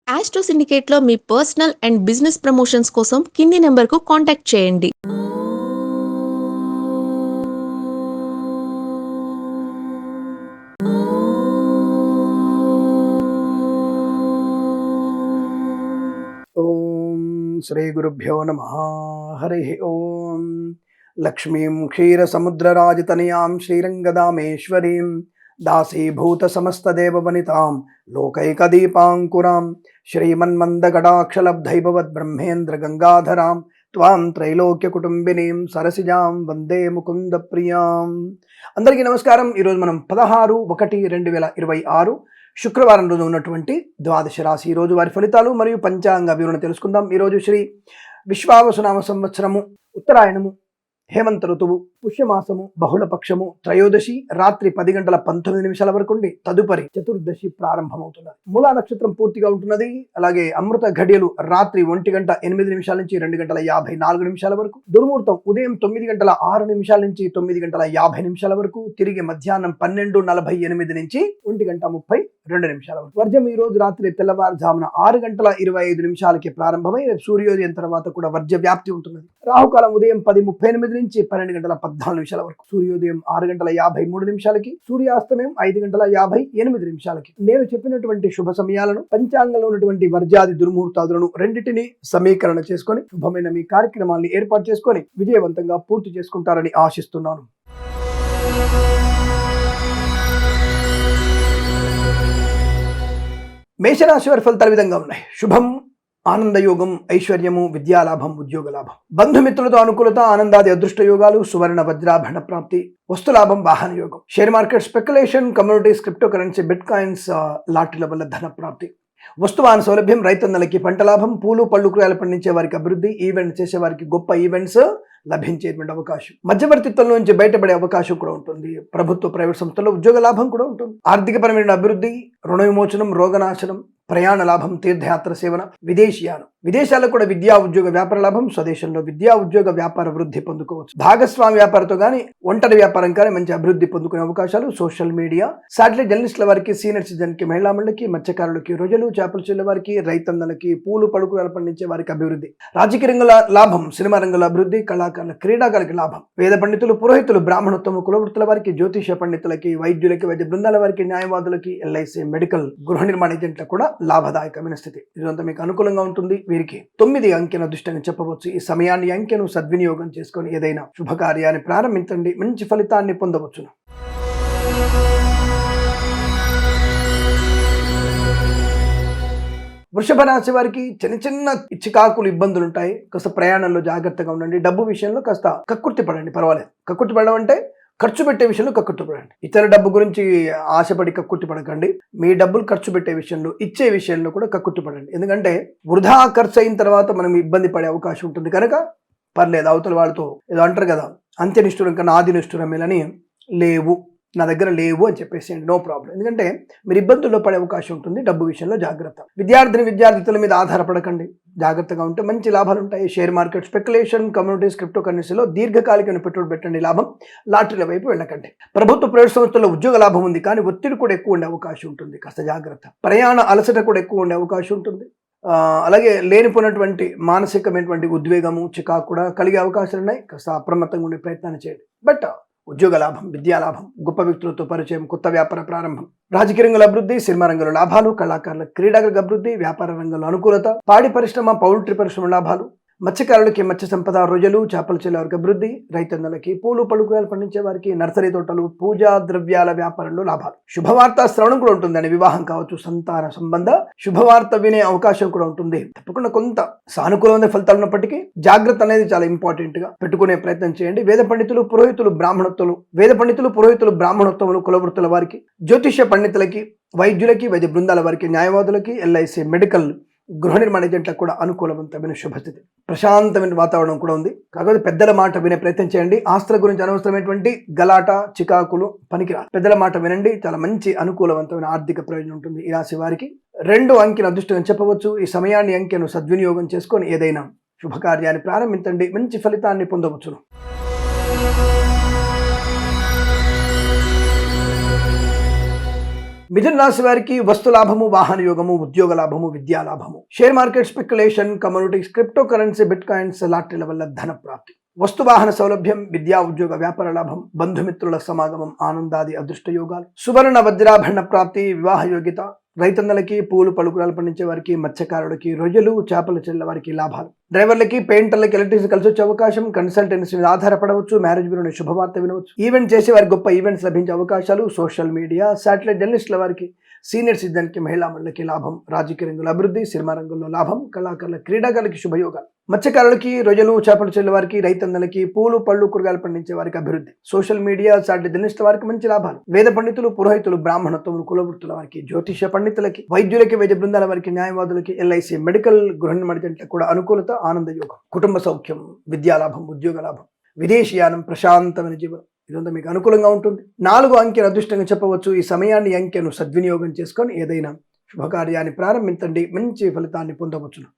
Astro సిండికేట్లో మీ personal and business promotions కోసం కింది నెంబర్కు కాంటాక్ట్ చేయండి. ఓం శ్రీ గురుభ్యో నమః. హరి ఓం. లక్ష్మీం క్షీరసముద్రరాజతనయాం శ్రీరంగదామేశ్వరీం దాసీభూత సమస్తదేవవనితాం లోకైకదీపాంకురాం శ్రీమన్మందగడాక్షలబ్ధైభవద్బ్రహ్మేంద్ర గంగాధరాం త్వాం త్రైలోక్యకుటుంబినీం సరసిజాం వందే ముకుంద ప్రియాం. అందరికీ నమస్కారం. ఈరోజు మనం 16/1/2026 శుక్రవారం రోజు ఉన్నటువంటి ద్వాదశ రాశి రోజు వారి ఫలితాలు మరియు పంచాంగ వివరణ తెలుసుకుందాం. ఈరోజు శ్రీ విశ్వావసునామ సంవత్సరము, ఉత్తరాయణము, హేమంత ఋతువు, పుష్యమాసము, బహుళపక్షము, త్రయోదశి రాత్రి 10:19 వరకు ఉండి తదుపరి చతుర్దశి ప్రారంభమవుతున్నది. మూలా నక్షత్రం పూర్తిగా ఉంటున్నది. అలాగే అమృత ఘడియలు రాత్రి 1:08 నుంచి 2:54 వరకు, దుర్ముహూర్తం ఉదయం 9:06 నుంచి 9:50 వరకు, తిరిగి మధ్యాహ్నం 12:48 నుంచి 1:32 వరకు. వర్జం ఈ రోజు రాత్రి తెల్లవారుజామున 6:25 ప్రారంభమై సూర్యోదయం తర్వాత కూడా వర్జ వ్యాప్తి ఉంటున్నది. రాహుకాలం ఉదయం 10:38 నుంచి 12:14 వరకు, సూర్యోదయం 6:53, సూర్యాస్తమయం 5:58. నేను చెప్పినటువంటి శుభ సమయాలను, పంచాంగంలో ఉన్నటువంటి వర్జాది దుర్ముహూర్తాదులను రెండింటినీ సమీకరణ చేసుకొని శుభమైన మీ కార్యక్రమాన్ని ఏర్పాటు చేసుకొని విజయవంతంగా పూర్తి చేసుకుంటారని ఆశిస్తున్నాను. మేషరాశి వారి ఫలితాలు విధంగా ఉన్నాయి. శుభం, ఆనందయోగం, ఐశ్వర్యము, విద్యాలాభం, ఉద్యోగ లాభం, బంధుమిత్రులతో అనుకూలత, ఆనందాది అదృష్ట యోగాలు, సువర్ణ వజ్రాభరణ ప్రాప్తి, వస్తులాభం, వాహన యోగం, share market speculation, communities, crypto currency, bitcoins, లాటరీల వల్ల ధన ప్రాప్తి, వస్తువాహన సౌలభ్యం, రైతన్నలకి పంట లాభం, పూలు పళ్ళు కూరగాయలు పండించే వారికి అభివృద్ధి, ఈవెంట్ చేసే వారికి గొప్ప ఈవెంట్స్ లభించేటువంటి అవకాశం, మధ్యవర్తిత్వం నుంచి బయటపడే అవకాశం కూడా ఉంటుంది. ప్రభుత్వ ప్రైవేట్ సంస్థల్లో ఉద్యోగ లాభం కూడా ఉంటుంది. ఆర్థికపరమైన అభివృద్ధి, రుణ విమోచనం, రోగనాశనం, ప్రయాణ లాభం, తీర్థయాత్ర సేవన, విదేశీయానం, విదేశాల్లో కూడా విద్యా ఉద్యోగ వ్యాపార లాభం, స్వదేశంలో విద్యా ఉద్యోగ వ్యాపార వృద్ధి పొందుకోవచ్చు. భాగస్వామి వ్యాపారంతో కానీ ఒంటరి వ్యాపారం కానీ మంచి అభివృద్ధి పొందుకునే అవకాశాలు. సోషల్ మీడియా, శాటిలైట్ జర్నలిస్టుల వారికి, సీనియర్ సిటిజన్ కి, మహిళా మండలికి, మత్స్యకారులకి, రొయ్యలు చేపలు చెల్లె వారికి, రైతన్నలకి, పూలు పడుకులు పండించే వారికి అభివృద్ధి, రాజకీయ రంగంలో లాభం, సినిమా రంగంలో అభివృద్ధి, కళాకారుల, క్రీడాకారులకి లాభం, వేద పండితులు, పురోహితులు, బ్రాహ్మణోత్తమ కులవృత్తుల వారికి, జ్యోతిష పండితులకి, వైద్యులకి, వైద్య బృందాల వారికి, న్యాయవాదులకి, ఎల్ఐసి, మెడికల్, గృహ నిర్మాణ ఏజెంట్లకు కూడా లాభదాయకమైన స్థితి. ఇదంతా మీకు అనుకూలంగా ఉంటుంది. వీరికి 9 అంకెను అదృష్టంగా చెప్పవచ్చు. ఈ సమయాన్ని, అంకెను సద్వినియోగం చేసుకొని ఏదైనా శుభకార్యాన్ని ప్రారంభించండి, మంచి ఫలితాన్ని పొందవచ్చును. వృషభ రాశి వారికి చిన్న చికాకులు, ఇబ్బందులు ఉంటాయి. కాస్త ప్రయాణంలో జాగ్రత్తగా ఉండండి. డబ్బు విషయంలో కాస్త కక్కుర్తి పడండి, పర్వాలేదు. కక్కుర్తి పడడం అంటే ఖర్చు పెట్టే విషయంలో కక్కుర్తి పడండి. ఇతర డబ్బు గురించి ఆశపడి కక్కుర్తి పడకండి. మీ డబ్బులు ఖర్చు పెట్టే విషయంలో, ఇచ్చే విషయంలో కూడా కక్కుర్తి పడండి. ఎందుకంటే వృధా ఖర్చు అయిన తర్వాత మనం ఇబ్బంది పడే అవకాశం ఉంటుంది కనుక పర్లేదు. అవతల వాళ్ళతో ఏదో అంటారు కదా, అంత్యనిష్ఠురం కన్నా ఆది నిష్ఠురం మేలని, లేవు నా దగ్గర లేవు అని చెప్పేసేయండి, నో ప్రాబ్లం. ఎందుకంటే మీరు ఇబ్బందుల్లో పడే అవకాశం ఉంటుంది. డబ్బు విషయంలో జాగ్రత్త. విద్యార్థుల మీద ఆధారపడకండి, జాగ్రత్తగా ఉంటే మంచి లాభాలు ఉంటాయి. Share market, speculation, communities, crypto కరెన్సీలో దీర్ఘకాలికమైన పెట్టుబడి పెట్టండి, లాభం. లాటరీల వైపు వెళ్ళకండి. ప్రభుత్వ ప్రైవేట్ సంస్థల్లో ఉద్యోగ లాభం ఉంది, కానీ ఒత్తిడి కూడా ఎక్కువ ఉండే అవకాశం ఉంటుంది, కాస్త జాగ్రత్త. ప్రయాణ అలసట కూడా ఎక్కువ ఉండే అవకాశం ఉంటుంది. అలాగే లేనిపోయినటువంటి మానసికమైనటువంటి ఉద్వేగము, చికాకు కూడా కలిగే అవకాశాలు ఉన్నాయి. కాస్త అప్రమత్తంగా ఉండే ప్రయత్నాన్ని చేయండి. బట్ ఉద్యోగ లాభం, విద్యా లాభం, గొప్ప వ్యక్తులతో పరిచయం, కొత్త వ్యాపార ప్రారంభం, రాజకీయ రంగంలో అభివృద్ధి, సినిమా రంగంలో లాభాలు, కళాకారుల, క్రీడాకారులకు అభివృద్ధి, వ్యాపార రంగంలో అనుకూలత, పాడి పరిశ్రమ, పౌల్ట్రీ పరిశ్రమ లాభాలు, మత్స్యకారులకి మత్స్య సంపద, రొయ్యలు చేపలు చెల్లె వారికి అభివృద్ధి, రైతన్నలకి, పూలు పడుకులు పండించే వారికి, నర్సరీ తోటలు, పూజా ద్రవ్యాల వ్యాపారంలో లాభాలు. శుభవార్త శ్రవణం కూడా ఉంటుందండి. వివాహం కావచ్చు, సంతాన సంబంధ శుభవార్త వినే అవకాశం కూడా ఉంటుంది. తప్పకుండా కొంత సానుకూలమైన ఫలితాలు ఉన్నప్పటికీ జాగ్రత్త అనేది చాలా ఇంపార్టెంట్ గా పెట్టుకునే ప్రయత్నం చేయండి. వేద పండితులు, పురోహితులు, బ్రాహ్మణోత్తములు, కులవృత్తుల వారికి, జ్యోతిష్య పండితులకి, వైద్యులకి, వైద్య బృందాల వారికి, న్యాయవాదులకి, ఎల్ఐసి, మెడికల్, గృహ నిర్మాణ ఏజెంట్లకు కూడా అనుకూలవంతమైన శుభస్థితి. ప్రశాంతమైన వాతావరణం కూడా ఉంది. కాకపోతే పెద్దల మాట వినే ప్రయత్నం చేయండి. ఆస్తుల గురించి అనవసరమైనటువంటి గలాట, చికాకులు పనికిరాదు. పెద్దల మాట వినండి, చాలా మంచి అనుకూలవంతమైన ఆర్థిక ప్రయోజనం ఉంటుంది. ఈ రాశి వారికి 2 అంకెను అదృష్టంగా చెప్పవచ్చు. ఈ సమయాన్ని, అంకెను సద్వినియోగం చేసుకొని ఏదైనా శుభకార్యాన్ని ప్రారంభించండి, మంచి ఫలితాన్ని పొందవచ్చును. మిథున రాశి వారికి వస్తు లాభము, వాహన యోగము, ఉద్యోగ లాభము, విద్యా లాభము, share market speculation, commodities, crypto currency, bitcoins, లాటరీల వల్ల ధన ప్రాప్తి, వస్తు వాహన సౌలభ్యం, విద్యా ఉద్యోగ వ్యాపార లాభం, బంధుమిత్రుల సమాగమం, ఆనందాది అదృష్ట యోగాలు, సువర్ణ వజ్రాభరణ ప్రాప్తి, వివాహ యోగ్యత, రైతన్నలకి, పూలు పలుకురాలు పండించే వారికి, మత్స్యకారులకి, రొయ్యలు చేపలు చెల్లె వారికి లాభాలు, డ్రైవర్లకి, పెయింటర్లకి, ఎలక్ట్రీషియన్ కలిసి వచ్చే అవకాశం, కన్సల్టెన్సీ మీద ఆధారపడవచ్చు, మ్యారేజ్ బ్యూరోని శుభవార్త వినవచ్చు, ఈవెంట్ చేసే వారికి గొప్ప ఈవెంట్స్ లభించే అవకాశాలు, సోషల్ మీడియా, శాటిలైట్ జర్నలిస్టుల వారికి, సీనియర్ సిటిజన్కి, మహిళా మండలికి లాభం, రాజకీయ రంగంలో అభివృద్ధి, సినిమా రంగంలో లాభం, కళాకారుల, క్రీడాకారులకి శుభయోగాలు, మత్స్యకారులకి, రొయ్యలు చేపలు చెల్లె వారికి, రైతన్నలకి, పూలు పళ్ళు కూరగాయలు పండించే వారికి అభివృద్ధి, సోషల్ మీడియా, శాటిలైట్ జర్నలిస్టుల వారికి మంచి లాభాలు, వేద పండితులు, పురోహితులు, బ్రాహ్మణత్వం, కులవృత్తుల వారికి, జ్యోతిష పండితులకి, వైద్యులకి, వైద్య బృందాల వారికి, న్యాయవాదులకి, ఎల్ఐసి, మెడికల్, గృహ నిర్మాణ కూడా అనుకూలత, ఆనంద యోగం, కుటుంబ సౌఖ్యం, విద్యాలాభం, ఉద్యోగ లాభం, విదేశీయానం, ప్రశాంతమైన జీవనం, ఇదంతా మీకు అనుకూలంగా ఉంటుంది. 4 అంకెను అదృష్టంగా చెప్పవచ్చు. ఈ సమయాన్ని, అంకెను సద్వినియోగం చేసుకొని ఏదైనా శుభకార్యాన్ని ప్రారంభించండి, మంచి ఫలితాన్ని పొందవచ్చును.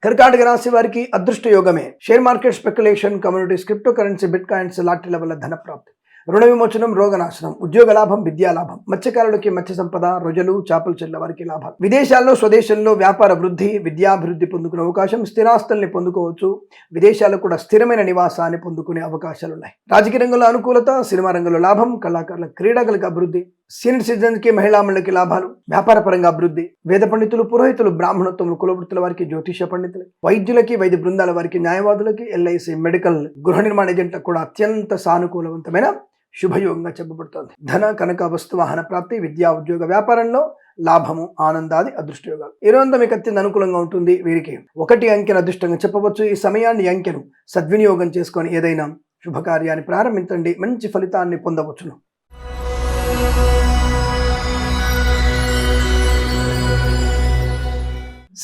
కర్కాటక రాశి వారికి అదృష్ట యోగమే. Share market speculation, communities, crypto currency, bitcoins, లాటరీల వల్ల ధన ప్రాప్తి, రుణ విమోచనం, రోగనాశనం, ఉద్యోగ లాభం, విద్యా లాభం, మత్స్యకారులకి మత్స్య సంపద, రొయ్యలు చేపలు చెల్లె వారికి లాభాలు, విదేశాల్లో స్వదేశంలో వ్యాపార వృద్ధి, విద్యాభివృద్ధి పొందుకునే అవకాశం, స్థిరాస్తుల్ని పొందుకోవచ్చు, విదేశాల్లో కూడా స్థిరమైన నివాసాన్ని పొందుకునే అవకాశాలు ఉన్నాయి. రాజకీయ రంగంలో అనుకూలత, సినిమా రంగంలో లాభం, కళాకారుల, క్రీడాకులకు అభివృద్ధి, సీనియర్ సిటిజన్స్కి, మహిళా మండలికి లాభాలు, వ్యాపార పరంగా అభివృద్ధి, వేద పండితులు, పురోహితులు, బ్రాహ్మణత్వం, కులవృత్తుల వారికి, జ్యోతిష పండితులు, వైద్యులకి, వైద్య బృందాల వారికి, న్యాయవాదులకి, ఎల్ఐసి, మెడికల్, గృహ నిర్మాణ ఏజెంట్లకు కూడా అత్యంత సానుకూలవంతమైన శుభయోగంగా చెప్పబడుతోంది. ధన, కనక, వస్తు వాహన ప్రాప్తి, విద్యా ఉద్యోగ వ్యాపారంలో లాభము, ఆనందాది అదృష్టయోగాలు. ఈ రోజంతా మీకు అత్యంత అనుకూలంగా ఉంటుంది. వీరికి 1 అంకెను అదృష్టంగా చెప్పవచ్చు. ఈ సమయాన్ని, అంకెను సద్వినియోగం చేసుకొని ఏదైనా శుభకార్యాన్ని ప్రారంభించండి, మంచి ఫలితాన్ని పొందవచ్చును.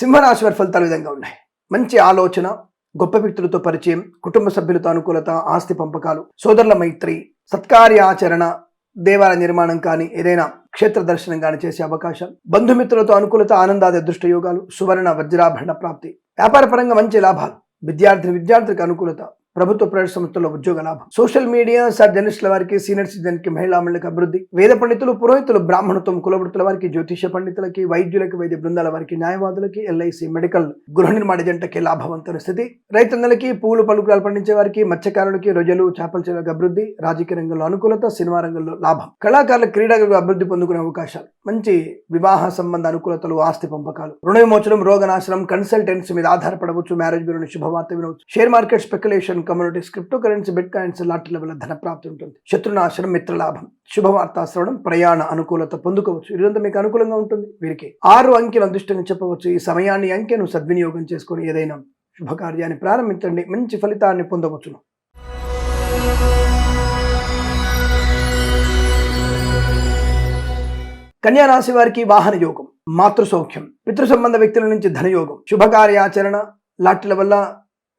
సింహరాశి వారి ఫలితాలు విధంగా ఉన్నాయి. మంచి ఆలోచన, గొప్ప వ్యక్తులతో పరిచయం, కుటుంబ సభ్యులతో అనుకూలత, ఆస్తి పంపకాలు, సోదరుల మైత్రి, సత్కార్య ఆచరణ, దేవాలయ నిర్మాణం కానీ, ఏదైనా క్షేత్ర దర్శనం కానీ చేసే అవకాశాలు, బంధుమిత్రులతో అనుకూలత, ఆనందాది అదృష్ట యోగాలు, సువర్ణ వజ్రాభరణ ప్రాప్తి, వ్యాపార పరంగా మంచి లాభాలు, విద్యార్థులకు అనుకూలత, ప్రభుత్వ ప్రైవేట్ సంస్థల్లో ఉద్యోగ లాభం, సోషల్ మీడియా, జర్నలిస్టుల వారికి, సీనియర్ సిటిజన్కి, మహిళా మండలికి అభివృద్ధి, వేద పండితులు, పురోహితులు, బ్రాహ్మణత్వం, కులవృత్తుల వారికి, జ్యోతిష పండితులకి, వైద్యులకి, వైద్య బృందాల వారికి, న్యాయవాదులకి, ఎల్ఐసి, మెడికల్, గృహ నిర్మాణ ఏజెంట్లకి లాభవంతమైన స్థితి, రైతన్నలకి, పూలు పలుకురాలు పండించే వారికి, మత్స్యకారులకి, రొయ్యలు చేపల చెరువులకు అభివృద్ధి, రాజకీయ రంగంలో అనుకూలత, సినిమా రంగంలో లాభం, కళాకారుల, క్రీడాకులకు అభివృద్ధి పొందుకునే అవకాశాలు, మంచి వివాహ సంబంధ అనుకూలతలు, ఆస్తి పంపకాలు, రుణ విమోచనం, రోగనాశనం, కన్సల్టెన్సీ మీద ఆధారపడవచ్చు, మ్యారేజ్ బ్యూరోని శుభవార్త వినవచ్చు, share market speculation, communities, crypto currency, bitcoins, లాటరీల వల్ల ధన ప్రాప్తి ఉంటుంది, శత్రునాశనం, మిత్రలాభం, శుభవార్త శ్రవణం, ప్రయాణ అనుకూలత పొందుకోవచ్చు. ఇదంతా మీకు అనుకూలంగా ఉంటుంది. వీరికి 6 అంకెను అదృష్టంగా చెప్పవచ్చు. ఈ సమయాన్ని, అంకెను సద్వినియోగం చేసుకొని ఏదైనా శుభకార్యాన్ని ప్రారంభించండి, మంచి ఫలితాన్ని పొందవచ్చును. కన్యా రాశి వారికి వాహన యోగం, మాతృ సౌఖ్యం, పితృ సంబంధ వ్యక్తుల నుంచి ధనయోగం, శుభకార్యాచరణ, లాటరీల వల్ల,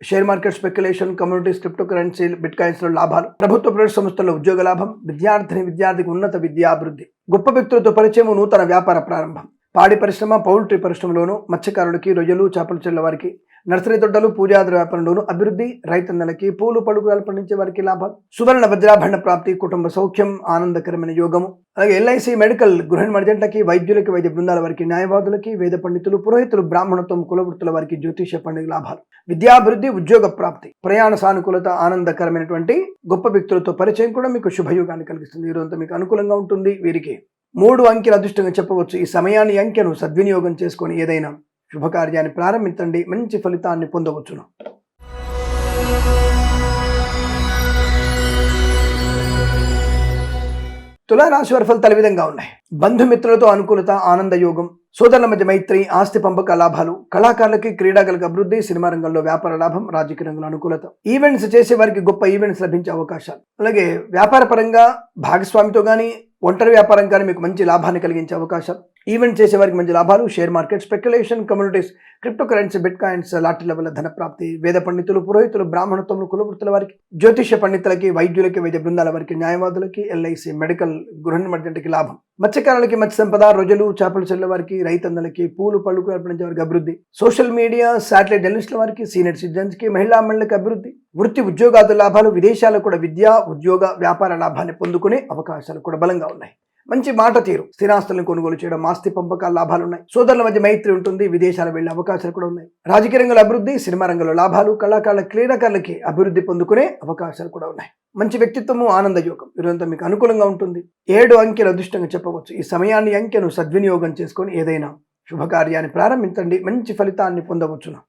share market speculation, communities, crypto currency, bit coins లో లాభాలు, ప్రభుత్వ ప్రైవేట్ సంస్థల్లో ఉద్యోగ లాభం, విద్యార్థికి ఉన్నత విద్యాభివృద్ధి, గొప్ప వ్యక్తులతో పరిచయం, నూతన వ్యాపార ప్రారంభం, పాడి పరిశ్రమ, పౌల్ట్రీ పరిశ్రమలోను, మత్స్యకారులకి, రొయ్యలు చేపల చెల్లె వారికి, నర్సరీ తోటలు, పూజాద్ర వ్యాపారంలోను అభివృద్ధి, రైతన్నలకి, పూలు పలుకురాలు పండించే వారికి లాభాలు, సువర్ణ వజ్రాభరణ ప్రాప్తి, కుటుంబ సౌఖ్యం, ఆనందకరమైన యోగము, అలాగే ఎల్ఐసి, మెడికల్, గృహ నిర్మాణ ఏజెంట్లకి, వైద్యులకి, వైద్య బృందాల వారికి, న్యాయవాదులకి, వేద పండితులు, పురోహితులు, బ్రాహ్మణత్వం, కులవృత్తుల వారికి, జ్యోతిష పండుగ లాభాలు, విద్యాభివృద్ధి, ఉద్యోగ ప్రాప్తి, ప్రయాణ సానుకూలత, ఆనందకరమైనటువంటి గొప్ప వ్యక్తులతో పరిచయం కూడా మీకు శుభయోగాన్ని కలిగిస్తుంది. ఈ రోజంతా మీకు అనుకూలంగా ఉంటుంది. వీరికి 3 అంకెలు అదృష్టంగా చెప్పవచ్చు. ఈ సమయాన్ని, అంకెను సద్వినియోగం చేసుకొని ఏదైనా శుభకార్యాన్ని ప్రారంభించండి, మంచి ఫలితాన్ని పొందవచ్చును. తులారాశి వారి ఫలితాలు విధంగా ఉన్నాయి. బంధుమిత్రులతో అనుకూలత, ఆనంద యోగం, సోదరుల మధ్య మైత్రి, ఆస్తి పంపక లాభాలు, కళాకారులకి, క్రీడాకులకు అభివృద్ధి, సినిమా రంగంలో వ్యాపార లాభం, రాజకీయ రంగంలో అనుకూలత, ఈవెంట్స్ చేసే వారికి గొప్ప ఈవెంట్స్ లభించే అవకాశాలు, అలాగే వ్యాపార పరంగా భాగస్వామితో కానీ, ఒంటరి వ్యాపారం కానీ మీకు మంచి లాభాన్ని కలిగించే అవకాశం, ఈవెంట్ చేసే వారికి మంచి లాభాలు, share market, speculation, communities, crypto currency, bitcoins, లాటరీల వల్ల ధన ప్రాప్తి, వేద పండితులు, పురోహితులు, బ్రాహ్మణత్వములు, కులవృత్తుల వారికి, జ్యోతిష పండితులకి, వైద్యులకి, వైద్య బృందాల వారికి, న్యాయవాదులకి, ఎల్ఐసి, మెడికల్, గృహ నిర్మాణకి లాభం, మత్స్యకారులకి, మత్స్య సంపద, రొయ్యలు, చేపలు చెల్లె వారికి, రైతన్నలకి, పూలు పళ్ళు అర్పించే వారికి అభివృద్ధి, సోషల్ మీడియా, శాటిలైట్ జర్నలిస్టుల వారికి, సీనియర్ సిటిజన్స్ కి, మహిళా మండలికి అభివృద్ధి, వృత్తి ఉద్యోగాదుల లాభాలు, విదేశాలకు కూడా విద్యా ఉద్యోగ వ్యాపార లాభాన్ని పొందుకునే అవకాశాలు కూడా బలంగా ఉన్నాయి. మంచి మాట తీరు, స్థిరాస్తులను కొనుగోలు చేయడం, ఆస్తి పంపకాల లాభాలు ఉన్నాయి. సోదరుల మధ్య మైత్రి ఉంటుంది, విదేశాలు వెళ్లే అవకాశాలు కూడా ఉన్నాయి. రాజకీయ రంగంలో అభివృద్ధి, సినిమా రంగంలో లాభాలు, కళాకారుల, క్రీడాకారులకి అభివృద్ధి పొందుకునే అవకాశాలు కూడా ఉన్నాయి. మంచి వ్యక్తిత్వము, ఆనంద యోగం ఇదంతా మీకు అనుకూలంగా ఉంటుంది. 7 అంకెలు అదృష్టంగా చెప్పవచ్చు. ఈ సమయాన్ని అంకెను సద్వినియోగం చేసుకొని ఏదైనా శుభకార్యాన్ని ప్రారంభించండి, మంచి ఫలితాన్ని పొందవచ్చును.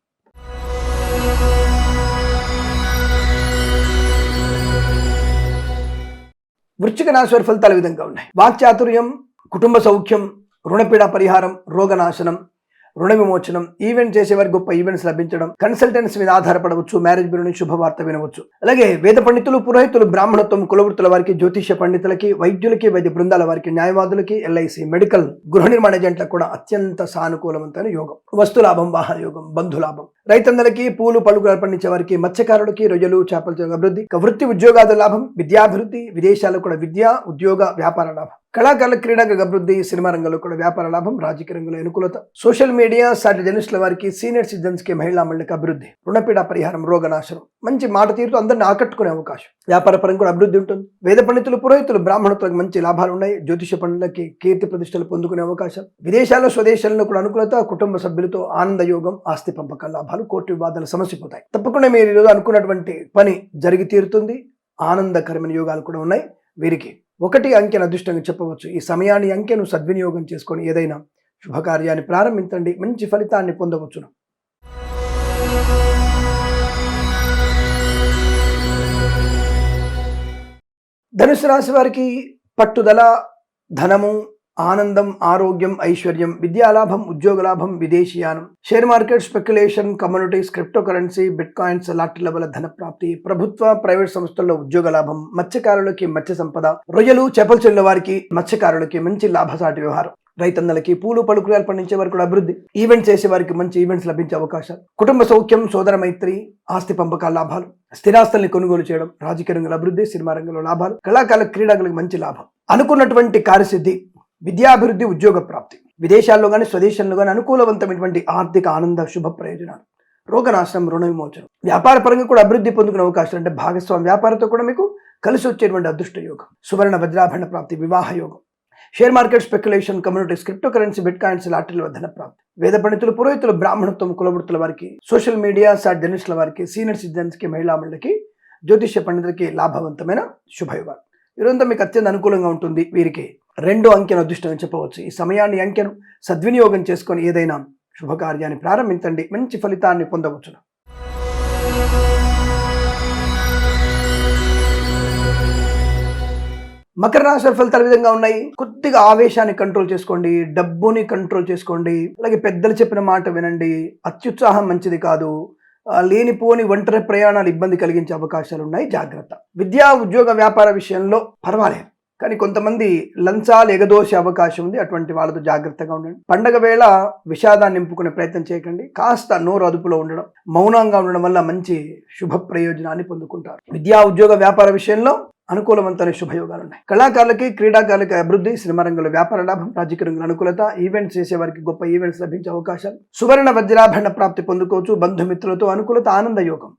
వృశ్చిక రాశి వారి ఫలితాలు విధంగా ఉన్నాయి. వాక్చాతుర్యం, కుటుంబ సౌఖ్యం, రుణపీడ పరిహారం, రోగనాశనం, రుణ విమోచనం, ఈవెంట్ చేసేవారికి గొప్ప ఈవెంట్స్ లభించడం, కన్సల్టెన్సీ మీద ఆధారపడవచ్చు, మ్యారేజ్ బ్యూరో నుంచి శుభవార్త వినవచ్చు. అలాగే వేద పండితులు, పురోహితులు, బ్రాహ్మణత్వం, కులవృత్తుల వారికి, జ్యోతిష పండితులకి, వైద్యులకి, వైద్య బృందాల వారికి, న్యాయవాదులకి, ఎల్ఐసి, మెడికల్, గృహ నిర్మాణ ఏజెంట్లకు కూడా అత్యంత సానుకూలవంతమైన యోగం. వస్తులాభం, వాహన యోగం, బంధులాభం, రైతన్నలకి, పూలు పలుకులు పండించే వారికి, మత్స్యకారులకి, రొయ్యలు, చేపల అభివృద్ధి, వృత్తి ఉద్యోగాల లాభం, విద్యాభివృద్ధి, విదేశాలకు కూడా విద్యా ఉద్యోగ వ్యాపార లాభం, కళాకారుల, క్రీడాకు అభివృద్ధి, సినిమా రంగంలో కూడా వ్యాపార లాభం, రాజకీయ రంగంలో అనుకూలత, సోషల్ మీడియా, సాటి జర్నలిస్టుల వారికి, సీనియర్ సిటిజన్స్ కి, మహిళా మండలికి అభివృద్ధి, రుణపీడ పరిహారం, రోగనాశనం, మంచి మాట తీరుతో అందరిని ఆకట్టుకునే అవకాశం, వ్యాపార పరంగా కూడా అభివృద్ధి ఉంటుంది. వేద పండితులు, పురోహితులు, బ్రాహ్మణత్వానికి మంచి లాభాలు ఉన్నాయి. జ్యోతిష పండితులకి కీర్తి ప్రతిష్టలు పొందుకునే అవకాశం, విదేశాల్లో స్వదేశాల్లో కూడా అనుకూలత, కుటుంబ సభ్యులతో ఆనంద యోగం, ఆస్తి పంపకాల లాభాలు, కోర్టు వివాదాలు సమసిపోతాయి. తప్పకుండా మీరు ఈరోజు అనుకున్నటువంటి పని జరిగి తీరుతుంది. ఆనందకరమైన యోగాలు కూడా ఉన్నాయి. వీరికి 1 అంకెను అదృష్టంగా చెప్పవచ్చు. ఈ సమయాన్ని అంకెను సద్వినియోగం చేసుకొని ఏదైనా శుభకార్యాన్ని ప్రారంభించండి, మంచి ఫలితాన్ని పొందవచ్చును. ధనుసు రాశి వారికి పట్టుదల, ధనము, ఆనందం, ఆరోగ్యం, ఐశ్వర్యం, విద్యాలాభం, ఉద్యోగ లాభం, విదేశీయానం, share market, speculation, communities, crypto currency, bitcoins, లాటరీల వల్ల ధన ప్రాప్తి, ప్రభుత్వ ప్రైవేట్ సంస్థల్లో ఉద్యోగ లాభం, మత్స్యకారులకి మత్స్య సంపద, రొయ్యలు, చేపలు చెల్లె వారికి, మత్స్యకారులకి మంచి లాభసాటి వ్యవహారం, రైతన్నలకి, పూలు పలుకులు పండించే వారికి కూడా అభివృద్ధి, ఈవెంట్ చేసే వారికి మంచి ఈవెంట్స్ లభించే అవకాశాలు, కుటుంబ సౌఖ్యం, సోదర మైత్రి, ఆస్తి పంపకాల లాభాలు, స్థిరాస్తుల్ని కొనుగోలు చేయడం, రాజకీయ రంగంలో అభివృద్ధి, సినిమా రంగంలో లాభాలు, కళాకారుల, క్రీడాకులకు మంచి లాభం, అనుకున్నటువంటి కార్యసిద్ధి, విద్యాభివృద్ధి, ఉద్యోగ ప్రాప్తి, విదేశాల్లో కానీ స్వదేశంలో కానీ అనుకూలవంతమైనటువంటి ఆర్థిక ఆనంద శుభ ప్రయోజనాలు, రోగనాశనం, రుణ విమోచనం, వ్యాపార పరంగా కూడా అభివృద్ధి పొందుకునే అవకాశాలు, అంటే భాగస్వామి వ్యాపారంతో కూడా మీకు కలిసి వచ్చేటువంటి అదృష్ట యోగం, సువర్ణ వజ్రాభరణ ప్రాప్తి, వివాహ యోగం, share market, speculation, communities, crypto currency, bitcoins, లాటరీల ధన ప్రాప్తి, వేద పండితులు, పురోహితులు, బ్రాహ్మణత్వం, కులవృత్తుల వారికి, సోషల్ మీడియా, సాటి జర్నలిస్టుల వారికి, సీనియర్ సిటిజన్స్ కి, మహిళా మండలికి, జ్యోతిష పండితులకి లాభవంతమైన శుభయోగాలు. ఈరోజు మీకు అత్యంత అనుకూలంగా ఉంటుంది. వీరికి 2 అంకెను అదృష్టంగా చెప్పవచ్చు. ఈ సమయాన్ని అంకెను సద్వినియోగం చేసుకొని ఏదైనా శుభకార్యాన్ని ప్రారంభించండి, మంచి ఫలితాన్ని పొందవచ్చును. మకర రాశి వారి ఫలితాలు విధంగా ఉన్నాయి. కొద్దిగా ఆవేశాన్ని కంట్రోల్ చేసుకోండి, డబ్బుని కంట్రోల్ చేసుకోండి, అలాగే పెద్దలు చెప్పిన మాట వినండి. అత్యుత్సాహం మంచిది కాదు. లేనిపోని ఒంటరి ప్రయాణాలు ఇబ్బంది కలిగించే అవకాశాలు ఉన్నాయి, జాగ్రత్త. విద్యా ఉద్యోగ వ్యాపార విషయంలో పర్వాలేదు, కానీ కొంతమంది లంచాలు ఎగదోసే అవకాశం ఉంది. అటువంటి వాళ్ళతో జాగ్రత్తగా ఉండండి. పండగ వేళ విషాదాన్ని నింపుకునే ప్రయత్నం చేయకండి. కాస్త నోరు అదుపులో ఉండడం, మౌనంగా ఉండడం వల్ల మంచి శుభ ప్రయోజనాన్ని పొందుకుంటారు. విద్యా ఉద్యోగ వ్యాపార విషయంలో అనుకూలవంతమైన శుభయోగాలు ఉన్నాయి. కళాకారులకి, క్రీడాకారులకి అభివృద్ధి, సినిమా రంగంలో వ్యాపార లాభం, రాజకీయ రంగంలో అనుకూలత, ఈవెంట్స్ చేసే వారికి గొప్ప ఈవెంట్స్ లభించే అవకాశాలు, సువర్ణ వజ్రాభరణ ప్రాప్తి పొందుకోవచ్చు, బంధుమిత్రులతో అనుకూలత, ఆనంద యోగం,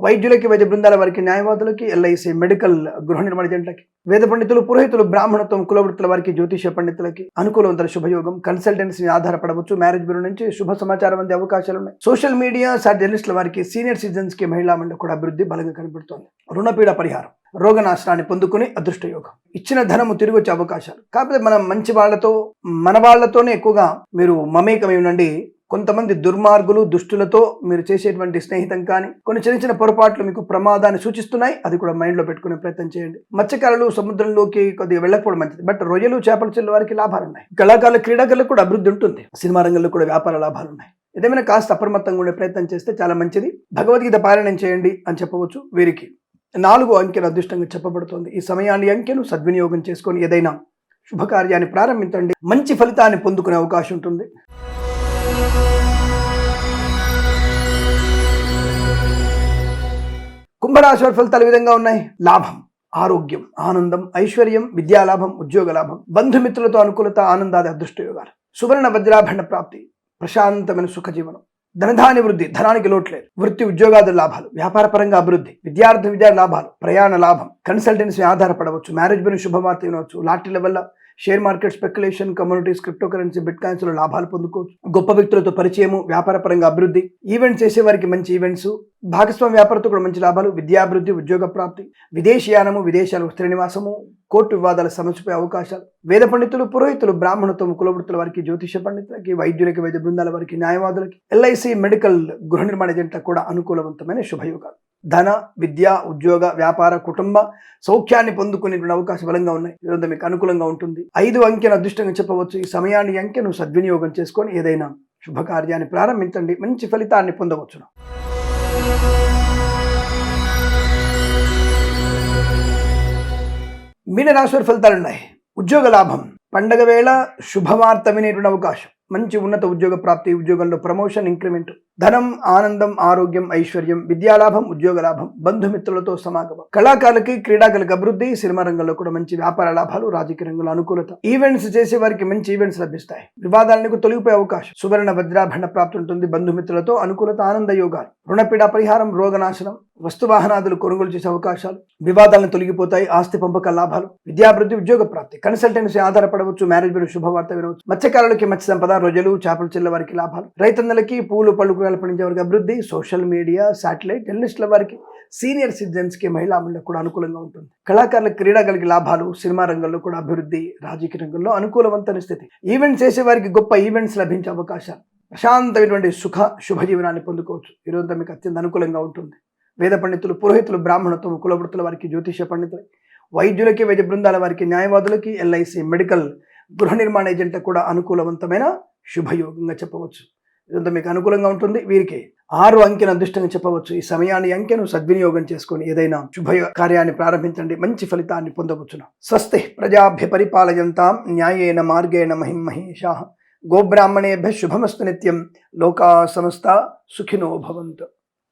వైద్యులకి, వైద్య బృందాల వారికి, న్యాయవాదులకి, ఎల్ఐసి, మెడికల్, గృహ నిర్మాణ ఏజెంట్లకి, వేద పండితులు, పురోహితులు, బ్రాహ్మణత్వం, కులవృత్తుల వారికి, జ్యోతిష పండితులకి అనుకూలవంతమైన శుభయోగం, కన్సల్టెన్సీని ఆధారపడవచ్చు, మ్యారేజ్ బ్యూరో నుంచి శుభ సమాచారం అందే అవకాశాలు ఉన్నాయి. సోషల్ మీడియా, సాటి జర్నలిస్టుల వారికి, సీనియర్ సిటిజన్స్ కి, మహిళా మండలి కూడా అభివృద్ధి బలంగా కనబడుతోంది. రుణపీడ పరిహారం, రోగనాశనాన్ని పొందుకుని అదృష్ట యోగం, ఇచ్చిన ధనము తిరిగి వచ్చే అవకాశాలు. కాకపోతే మనం మంచి వాళ్ళతో, మన వాళ్ళతోనే ఎక్కువగా మీరు మమేకమై ఉండండి. కొంతమంది దుర్మార్గులు, దుష్టులతో మీరు చేసేటువంటి స్నేహితం కానీ కొన్ని చిన్న చిన్న పొరపాట్లు మీకు ప్రమాదాన్ని సూచిస్తున్నాయి. అది కూడా మైండ్లో పెట్టుకునే ప్రయత్నం చేయండి. మత్స్యకారులు సముద్రంలోకి కొద్దిగా వెళ్ళకపోవడం మంచిది, బట్ రొయ్యలు, చేపలు చెల్లె వారికి లాభాలు ఉన్నాయి. కళాకారుల, క్రీడాకారులకు కూడా అభివృద్ధి ఉంటుంది. సినిమా రంగంలో కూడా వ్యాపార లాభాలు ఉన్నాయి. ఏదేమైనా కాస్త అప్రమత్తంగా ఉండే ప్రయత్నం చేస్తే చాలా మంచిది. భగవద్గీత పారాయణం చేయండి అని చెప్పవచ్చు. వీరికి 4 అంకెను అదృష్టంగా చెప్పబడుతుంది. ఈ సమయాన్ని అంకెను సద్వినియోగం చేసుకొని ఏదైనా శుభకార్యాన్ని ప్రారంభించండి, మంచి ఫలితాన్ని పొందుకునే అవకాశం ఉంటుంది. కుంభరాశి వారి ఫలితాలు ఈ విధంగా ఉన్నాయి. లాభం, ఆరోగ్యం, ఆనందం, ఐశ్వర్యం, విద్యాలాభం, ఉద్యోగ లాభం, బంధుమిత్రులతో అనుకూలత, ఆనందాది అదృష్టయోగాలు, సువర్ణ వజ్రాభరణ ప్రాప్తి, ప్రశాంతమైన సుఖ జీవనం, ధనధాన్య వృద్ధి, ధనానికి లోటు లేదు, వృత్తి ఉద్యోగాది లాభాలు, వ్యాపార పరంగా అభివృద్ధి, విద్యా లాభాలు, ప్రయాణ లాభం, కన్సల్టెన్సీ ఆధారపడవచ్చు, మ్యారేజ్ బిల్ శుభవార్త వినవచ్చు, లాటరీల వల్ల, share market speculation, communities, crypto currency, bit coins లో లాభాలు పొందుకోవచ్చు, గొప్ప వ్యక్తులతో పరిచయము, వ్యాపార పరంగా అభివృద్ధి, ఈవెంట్స్ చేసే వారికి మంచి ఈవెంట్స్, భాగస్వామ్య వ్యాపారంతో కూడా మంచి లాభాలు, విద్యాభివృద్ధి, ఉద్యోగ ప్రాప్తి, విదేశీయానము, విదేశాలు, స్థిర నివాసము, కోర్టు వివాదాల సమస్యపై అవకాశాలు, వేద పండితులు, పురోహితులు, బ్రాహ్మణత్వం, కులవృత్తుల వారికి, జ్యోతిష పండితులకి, వైద్యులకి, వైద్య బృందాల వారికి, న్యాయవాదులకి, ఎల్ఐసి, మెడికల్, గృహ నిర్మాణ ఏజెంట్లకు కూడా అనుకూలవంతమైన శుభయోగాలు. ధన, విద్య, ఉద్యోగ, వ్యాపార, కుటుంబ సౌఖ్యాన్ని పొందుకునే అవకాశం బలంగా ఉన్నాయి. ఈరోజు మీకు అనుకూలంగా ఉంటుంది. 5 అంకెను అదృష్టంగా చెప్పవచ్చు. ఈ సమయాన్ని అంకెను సద్వినియోగం చేసుకొని ఏదైనా శుభకార్యాన్ని ప్రారంభించండి, మంచి ఫలితాన్ని పొందవచ్చును. మీనరాశి వారి ఫలితాలున్నాయి. ఉద్యోగ లాభం, పండగ వేళ శుభవార్త వినేటువంటి అవకాశం, మంచి ఉన్నత ఉద్యోగ ప్రాప్తి, ఉద్యోగంలో ప్రమోషన్, ఇంక్రిమెంట్, ధనం, ఆనందం, ఆరోగ్యం, ఐశ్వర్యం, విద్యాలాభం, ఉద్యోగ లాభం, బంధుమిత్రులతో సమాగమం, కళాకారులకి, క్రీడాకులకు అభివృద్ధి, సినిమా రంగంలో కూడా మంచి వ్యాపార లాభాలు, రాజకీయ రంగంలో అనుకూలత, ఈవెంట్స్ చేసే వారికి మంచి ఈవెంట్స్ లభిస్తాయి, వివాదాలకు తొలగిపోయే అవకాశం, సువర్ణ వజ్రాభరణ ప్రాప్తి ఉంటుంది, బంధుమిత్రులతో అనుకూలత, ఆనంద యోగాలు, రుణపీడ పరిహారం, రోగనాశనం, వస్తువాహనాదులు కొనుగోలు చేసే అవకాశాలు, వివాదాలను తొలగిపోతాయి, ఆస్తి పంపక లాభాలు, విద్యాభివృద్ధి, ఉద్యోగ ప్రాప్తి, కన్సల్టెన్సీ ఆధారపడవచ్చు, మ్యారేజ్ బిల్ శుభవార్త వినవచ్చు, మత్స్యకారులకి మత్స్య సంపద, రొయ్యలు, చేపలు చెల్ల వారికి లాభాలు, రైతన్నలకి, పూలు పళ్ళు కూరగాయలు పండించే వారికి అభివృద్ధి, సోషల్ మీడియా, శాటిలైట్, జర్నలిస్టుల వారికి, సీనియర్ సిటిజన్స్ కి, మహిళా మండలికి కూడా అనుకూలంగా ఉంటుంది, కళాకారులకు, క్రీడాకారులకి లాభాలు, సినిమా రంగంలో కూడా అభివృద్ధి, రాజకీయ రంగంలో అనుకూలవంతమైన స్థితి, ఈవెంట్స్ చేసే వారికి గొప్ప ఈవెంట్స్ లభించే అవకాశాలు, ప్రశాంతమైనటువంటి శుభ జీవనాన్ని పొందుకోవచ్చు. ఈరోజు మీకు అత్యంత అనుకూలంగా ఉంటుంది. వేద పండితులు, పురోహితులు, బ్రాహ్మణత్వం, కులవృత్తుల వారికి, జ్యోతిష పండితులు, వైద్యులకి, వైద్య బృందాల వారికి, న్యాయవాదులకి, ఎల్ఐసి, మెడికల్, గృహ నిర్మాణ ఏజెంట్ కూడా అనుకూలవంతమైన శుభయోగంగా చెప్పవచ్చు. ఇదంతా మీకు అనుకూలంగా ఉంటుంది. వీరికి 6 అంకెను అదృష్టంగా చెప్పవచ్చు. ఈ సమయాన్ని అంకెను సద్వినియోగం చేసుకొని ఏదైనా శుభ కార్యాన్ని ప్రారంభించండి, మంచి ఫలితాన్ని పొందవచ్చును. స్వస్తి ప్రజాభ్య పరిపాలయంతాం న్యాయేన మార్గేణ మహిం మహేషాః. గోబ్రాహ్మణేభ్యః శుభమస్తు నిత్యం. లోకా సమస్తా సుఖినో భవంతు.